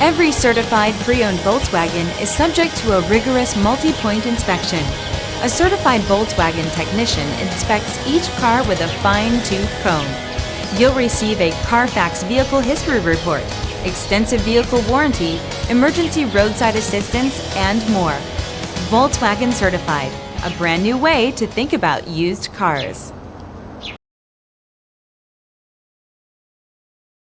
Every certified pre-owned Volkswagen is subject to a rigorous multi-point inspection. A certified Volkswagen technician inspects each car with a fine-tooth comb. You'll receive a Carfax Vehicle History Report, extensive vehicle warranty, emergency roadside assistance, and more. Volkswagen Certified, a brand new way to think about used cars.